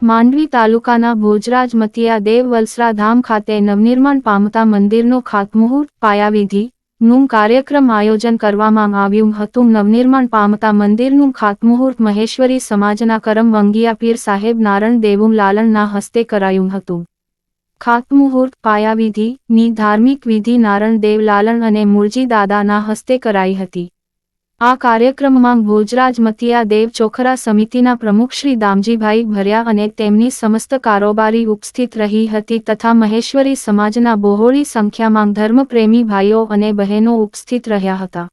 માંડવી તાલુકાના ભોજરાજ મતિયા દેવ વલસરા ધામ ખાતે નવનિર્માણ પામતા મંદિરનો ખાતમુહૂર્ત પાયાવિધિ નું કાર્યક્રમ આયોજન કરવામાં આવ્યું હતું। નવનિર્માણ પામતા મંદિરનું ખાતમુહૂર્ત મહેશ્વરી સમાજના કરમ વંગિયા પીર સાહેબ નારણ દેવું લાલણના હસ્તે કરાયું હતું। ખાતમુહૂર્ત પાયાવિધિ ની ધાર્મિક વિધિ નારણ દેવ લાલણ અને મૂળજી દાદાના હસ્તે કરાઈ હતી। આ કાર્યક્રમમાં ભોજરાજ મતિયા દેવ ચોખરા સમિતિના પ્રમુખ શ્રી દામજીભાઈ ભર્યા અને તેમની સમસ્ત કારોબારી ઉપસ્થિત રહી હતી તથા મહેશ્વરી સમાજના બહોળી સંખ્યામાં ધર્મપ્રેમી ભાઈઓ અને બહેનો ઉપસ્થિત રહ્યા હતા।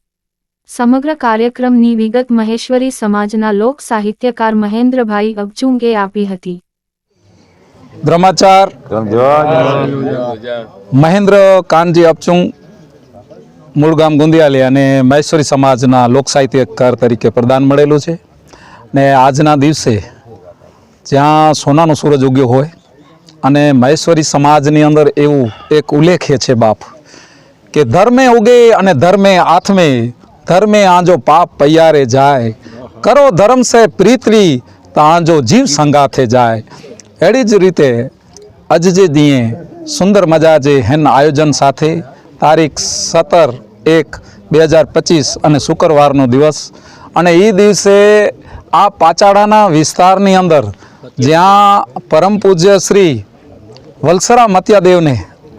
સમગ્ર કાર્યક્રમની વિગત મહેશ્વરી સમાજના લોક સાહિત્યકાર મહેન્દ્રભાઈ અબચુંગે આપી હતી। બ્રહ્મચાર મહેન્દ્ર કાનજી અબચુંગ મૂળ ગામ ગુંદિયાલી અને મહેશ્વરી સમાજના લોક સાહિત્યકાર તરીકે પ્રદાન મળેલું છે ને આજના દિવસે જ્યાં સોનાનો સૂરજ ઉગ્યો હોય અને મહેશ્વરી સમાજની અંદર એવું એક ઉલ્લેખ્ય છે બાપ કે ધર્મે ઉગે અને ધર્મે આથમે ધર્મે આંજો પાપ પૈયારે જાય કરો ધર્મ સે પ્રીતવી તો આંજો જીવ સંગાથે જાય। એડી જ રીતે અજજે દીએ સુંદર મજા જે હેન આયોજન સાથે તારીખ 17/1/2025 અને શુક્રવારનો દિવસ અને એ દિવસે આ પાચાડાના વિસ્તારની અંદર જ્યાં પરમ પૂજ્ય શ્રી વલસરા મતિયાદેવને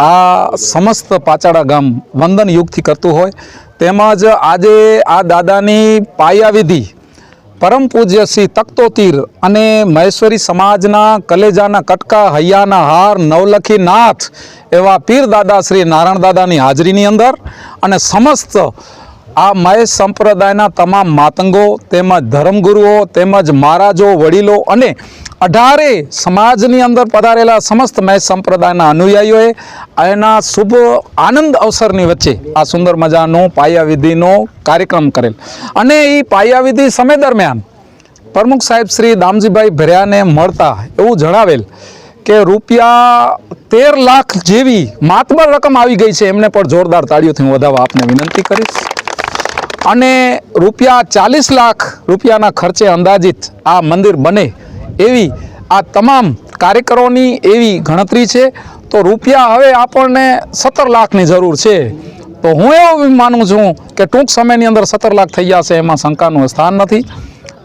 આ સમસ્ત પાચાડા ગામ વંદન યુગથી કરતું હોય તેમજ આજે આ દાદાની પાયાવિધિ પરમ પૂજ્ય શ્રી તખ્તોતીર અને મહેશ્વરી સમાજના કલેજાના કટકા હૈયાના હાર નવલખી નાથ એવા પીર દાદા શ્રી નારાયણ દાદાની હાજરીની અંદર અને સમસ્ત આ મહેશ સંપ્રદાયના તમામ માતંગો તેમજ ધર્મગુરુઓ તેમજ મહારાજો વડીલો અને 18 સમાજની અંદર પધારેલા સમસ્ત મહેશ સંપ્રદાયના અનુયાયીઓએ એના શુભ આનંદ અવસરની વચ્ચે આ સુંદર મજાનો પાયાવિધિનો કાર્યક્રમ કરેલ અને એ પાયાવિધિ સમય દરમિયાન પ્રમુખ સાહેબ શ્રી દામજીભાઈ ભર્યાને મળતા એવું જણાવેલ કે રૂપિયા 13 લાખ જેવી માતબર રકમ આવી ગઈ છે। એમને પણ જોરદાર તાળીઓથી હું વધાવવા આપને વિનંતી કરીશ અને રૂપિયા 40 લાખ રૂપિયાના ખર્ચે અંદાજિત આ મંદિર બને એવી આ તમામ કાર્યકરોની એવી ગણતરી છે। તો રૂપિયા હવે આપણને 17 લાખની જરૂર છે। તો હું એવું માનું છું કે ટૂંક સમયની અંદર 17 લાખ થઈ જશે એમાં શંકાનું સ્થાન નથી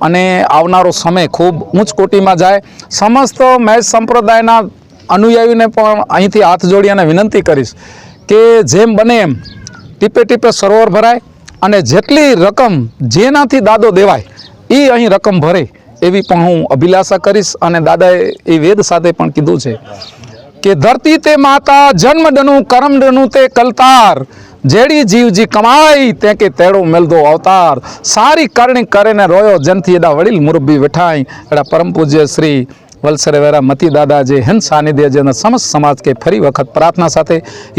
અને આવનારો સમય ખૂબ ઉચ્ચ કોટીમાં જાય। સમસ્ત મહેશ સંપ્રદાયના અનુયાયીઓને પણ અહીંથી હાથ જોડી અને વિનંતી કરીશ કે જેમ બને એમ ટીપે ટીપે સરોવર ભરાય અને જેટલી રકમ જેનાથી દાદો દેવાય એ અહીં રકમ ભરે એવી પણ હું અભિલાષા કરીશ। અને દાદાએ એ વેદ સાથે પણ કીધું છે કે ધરતી તે માતા જન્મ ડનું કરમ ડનું તે કલતાર જેડી જીવજી કમાઈ તે કે તેડો મેલદો અવતાર સારી કરણી કરે ને રોયો જનથી એડા વડીલ મુરબ્બી વેઠાઈ એડા પરમ પૂજ્ય શ્રી વલસરેવેરા મતી દાદા જે હિન્દ સાનિધ્ય જે અંદર સમસ્ત સમાજ કે ફરી વખત પ્રાર્થના સાથે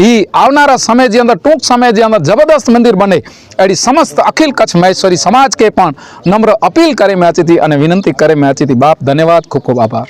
એ આવનારા સમય જે અંદર ટૂંક સમય જે અંદર જબરદસ્ત મંદિર બને એડી સમસ્ત અખિલ કચ્છ મહેશ્વરી સમાજ કે પણ નમ્ર અપીલ કરે મેં આચીથી અને વિનંતી કરે મેં આચીથી બાપ ધન્યવાદ ખૂબ ખૂબ આભાર।